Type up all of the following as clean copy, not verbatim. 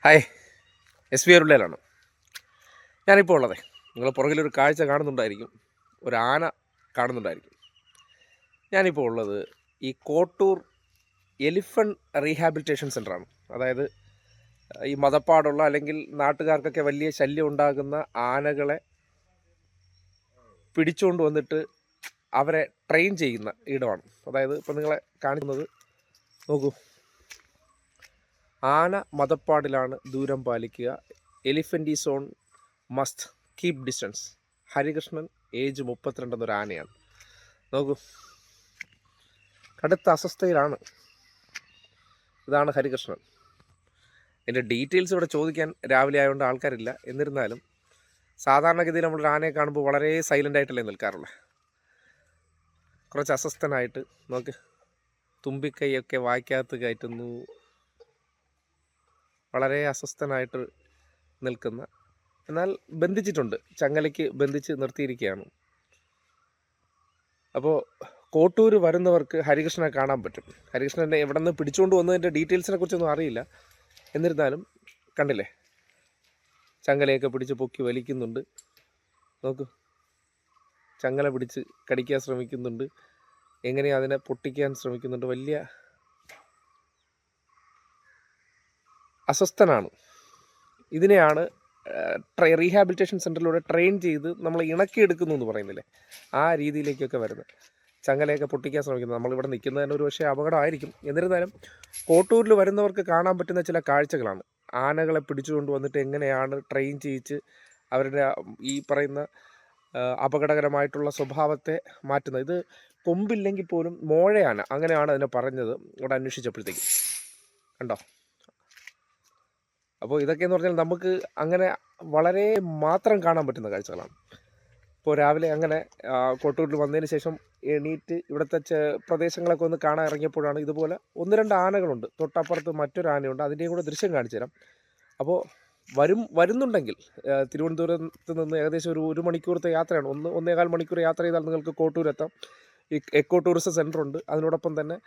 Hi, S V അരുളയിലാണ് ഞാനിപ്പോൾ ഉള്ളത്. നിങ്ങൾ പുറകിലൊരു കാഴ്ച കാണുന്നുണ്ടായിരിക്കും, ഒരു ആന കാണുന്നുണ്ടായിരിക്കും. ഞാനിപ്പോൾ ഉള്ളത് ഈ കോട്ടൂർ എലിഫൻറ്റ് റീഹാബിലിറ്റേഷൻ സെൻ്ററാണ്. അതായത് ഈ മതപ്പാടുള്ള അല്ലെങ്കിൽ നാട്ടുകാർക്കൊക്കെ വലിയ ശല്യം ഉണ്ടാകുന്ന ആനകളെ പിടിച്ചുകൊണ്ട് വന്നിട്ട് അവരെ ട്രെയിൻ ചെയ്യുന്ന ഇടമാണ്. അതായത് ഇപ്പോൾ നിങ്ങളെ കാണിക്കുന്നത് നോക്കൂ, ആന മതപ്പാടിലാണ് ദൂരം പാലിക്കുക, elephant is on must keep distance. Harikrishnan, age 32 എന്നൊരു ആനയാണ്. നോക്കൂ, കടുത്ത അസ്വസ്ഥയിലാണ്. ഇതാണ് ഹരികൃഷ്ണൻ. എൻ്റെ ഡീറ്റെയിൽസ് ഇവിടെ ചോദിക്കാൻ രാവിലെ ആയതുകൊണ്ട് ആൾക്കാരില്ല. എന്നിരുന്നാലും സാധാരണഗതിയിൽ നമ്മളൊരു ആനയെ കാണുമ്പോൾ വളരെ സൈലൻ്റ് ആയിട്ടല്ലേ നിൽക്കാറുള്ളത്. കുറച്ച് അസ്വസ്ഥനായിട്ട് നോക്ക്, തുമ്പിക്കൈയൊക്കെ വായ്ക്കകത്ത് കയറ്റുന്നു. വളരെ അസ്വസ്ഥനായിട്ട് നിൽക്കുന്ന, എന്നാൽ ബന്ധിച്ചിട്ടുണ്ട്, ചങ്ങലയ്ക്ക് ബന്ധിച്ച് നിർത്തിയിരിക്കുകയാണ്. അപ്പോൾ കോട്ടൂർ വരുന്നവർക്ക് ഹരികൃഷ്ണനെ കാണാൻ പറ്റും. ഹരികൃഷ്ണനെ എവിടെ നിന്ന് പിടിച്ചുകൊണ്ട് വന്നതിൻ്റെ ഡീറ്റെയിൽസിനെ കുറിച്ചൊന്നും അറിയില്ല. എന്നിരുന്നാലും കണ്ടില്ലേ, ചങ്ങലയൊക്കെ പിടിച്ച് പൊക്കി വലിക്കുന്നുണ്ട്. നോക്കൂ, ചങ്ങല പിടിച്ച് കടിക്കാൻ ശ്രമിക്കുന്നുണ്ട്, എങ്ങനെയാ അതിനെ പൊട്ടിക്കാൻ ശ്രമിക്കുന്നുണ്ട്. വലിയ അസ്വസ്ഥനാണ്. ഇതിനെയാണ് റീഹാബിലിറ്റേഷൻ സെൻ്ററിലൂടെ ട്രെയിൻ ചെയ്ത് നമ്മൾ ഇണക്കിയെടുക്കുന്നു എന്ന് പറയുന്നില്ലേ, ആ രീതിയിലേക്കൊക്കെ വരുന്നത്. ചങ്ങലയൊക്കെ പൊട്ടിക്കാൻ ശ്രമിക്കുന്നത്. നമ്മളിവിടെ നിൽക്കുന്നത് തന്നെ ഒരു പക്ഷേ അപകടമായിരിക്കും. എന്നിരുന്നാലും കോട്ടൂരിൽ വരുന്നവർക്ക് കാണാൻ പറ്റുന്ന ചില കാഴ്ചകളാണ്. ആനകളെ പിടിച്ചുകൊണ്ട് വന്നിട്ട് എങ്ങനെയാണ് ട്രെയിൻ ചെയ്യിച്ച് അവരുടെ ഈ പറയുന്ന അപകടകരമായിട്ടുള്ള സ്വഭാവത്തെ മാറ്റുന്നത്. ഇത് കൊമ്പില്ലെങ്കിൽ പോലും മോഴയാന, അങ്ങനെയാണ് അതിനെ പറഞ്ഞത് ഇവിടെ അന്വേഷിച്ചപ്പോഴത്തേക്കും. കണ്ടോ? അപ്പോൾ ഇതൊക്കെയെന്ന് പറഞ്ഞാൽ നമുക്ക് അങ്ങനെ വളരെ മാത്രം കാണാൻ പറ്റുന്ന കാഴ്ചകളാണ്. ഇപ്പോൾ രാവിലെ അങ്ങനെ കോട്ടൂരിൽ വന്നതിന് ശേഷം എണീറ്റ് ഇവിടുത്തെ പ്രദേശങ്ങളൊക്കെ ഒന്ന് കാണാൻ ഇറങ്ങിയപ്പോഴാണ് ഇതുപോലെ 1-2 ആനകളുണ്ട്. തൊട്ടപ്പുറത്ത് മറ്റൊരു ആനയുണ്ട്. അതിൻ്റെയും കൂടെ ദൃശ്യം കാണിച്ചു തരാം. അപ്പോൾ വരുന്നുണ്ടെങ്കിൽ തിരുവനന്തപുരത്ത് നിന്ന് ഏകദേശം ഒരു മണിക്കൂറത്തെ യാത്രയാണ്. 1-1.25 മണിക്കൂർ യാത്ര ചെയ്താൽ നിങ്ങൾക്ക് കോട്ടൂരെത്താം. ഈ എക്കോ ടൂറിസം സെൻ്റർ ഉണ്ട്. അതിനോടൊപ്പം തന്നെ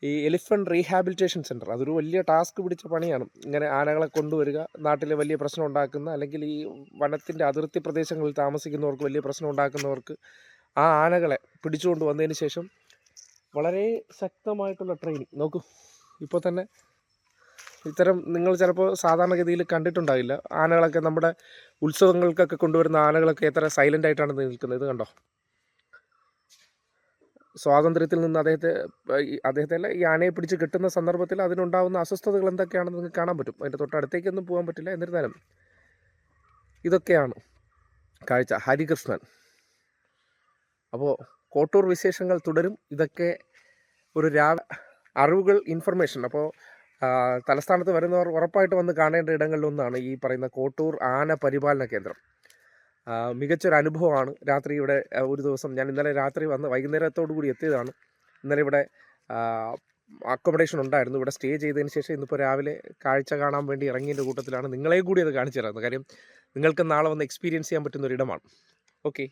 ഈ എലിഫൻറ്റ് റീഹാബിലിറ്റേഷൻ സെൻ്റർ, അതൊരു വലിയ ടാസ്ക് പിടിച്ച പണിയാണ്. ഇങ്ങനെ ആനകളെ കൊണ്ടുവരിക, നാട്ടിൽ വലിയ പ്രശ്നം ഉണ്ടാക്കുന്ന, അല്ലെങ്കിൽ ഈ വനത്തിൻ്റെ അതിർത്തി പ്രദേശങ്ങളിൽ താമസിക്കുന്നവർക്ക് വലിയ പ്രശ്നം ഉണ്ടാക്കുന്നവർക്ക് ആ ആനകളെ പിടിച്ചുകൊണ്ട് വന്നതിന് ശേഷം വളരെ ശക്തമായിട്ടുള്ള ട്രെയിനിങ്. നോക്കൂ, ഇപ്പോൾ തന്നെ ഇത്തരം നിങ്ങൾ ചിലപ്പോൾ സാധാരണഗതിയിൽ കണ്ടിട്ടുണ്ടാവില്ല. ആനകളൊക്കെ നമ്മുടെ ഉത്സവങ്ങൾക്കൊക്കെ കൊണ്ടുവരുന്ന ആനകളൊക്കെ എത്ര സൈലൻ്റ് ആയിട്ടാണ് നിൽക്കുന്നത്. ഇത് കണ്ടോ? സ്വാതന്ത്ര്യത്തിൽ നിന്ന് അദ്ദേഹത്തെ അല്ല, ഈ ആനയെ പിടിച്ച് കിട്ടുന്ന സന്ദർഭത്തിൽ അതിനുണ്ടാകുന്ന അസ്വസ്ഥതകൾ എന്തൊക്കെയാണെന്ന് നിങ്ങൾക്ക് കാണാൻ പറ്റും. അതിൻ്റെ തൊട്ടടുത്തേക്കൊന്നും പോകാൻ പറ്റില്ല. എന്നിരുന്നാലും ഇതൊക്കെയാണ് കാഴ്ച. ഹരികൃഷ്ണൻ. അപ്പോൾ കോട്ടൂർ വിശേഷങ്ങൾ തുടരും. ഇതൊക്കെ ഒരു അറിവുകൾ, ഇൻഫർമേഷൻ. അപ്പോൾ തലസ്ഥാനത്ത് വരുന്നവർ ഉറപ്പായിട്ട് വന്ന് കാണേണ്ട ഇടങ്ങളിലൊന്നാണ് ഈ പറയുന്ന കോട്ടൂർ ആന പരിപാലന കേന്ദ്രം. മികച്ചൊരു അനുഭവമാണ്. രാത്രി ഇവിടെ ഒരു ദിവസം ഞാൻ ഇന്നലെ രാത്രി വന്ന് വൈകുന്നേരത്തോടു കൂടി എത്തിയതാണ്. ഇന്നലെ ഇവിടെ അക്കോമഡേഷൻ ഉണ്ടായിരുന്നു. ഇവിടെ സ്റ്റേ ചെയ്തതിന് ശേഷം ഇന്നിപ്പോൾ രാവിലെ കാഴ്ച കാണാൻ വേണ്ടി ഇറങ്ങിയതിൻ്റെ കൂട്ടത്തിലാണ് നിങ്ങളെയും കൂടി അത് കാണിച്ചു തരുന്നത്. കാര്യം നിങ്ങൾക്ക് നാളെ വന്ന് എക്സ്പീരിയൻസ് ചെയ്യാൻ പറ്റുന്ന ഒരിടമാണ്. ഓക്കെ.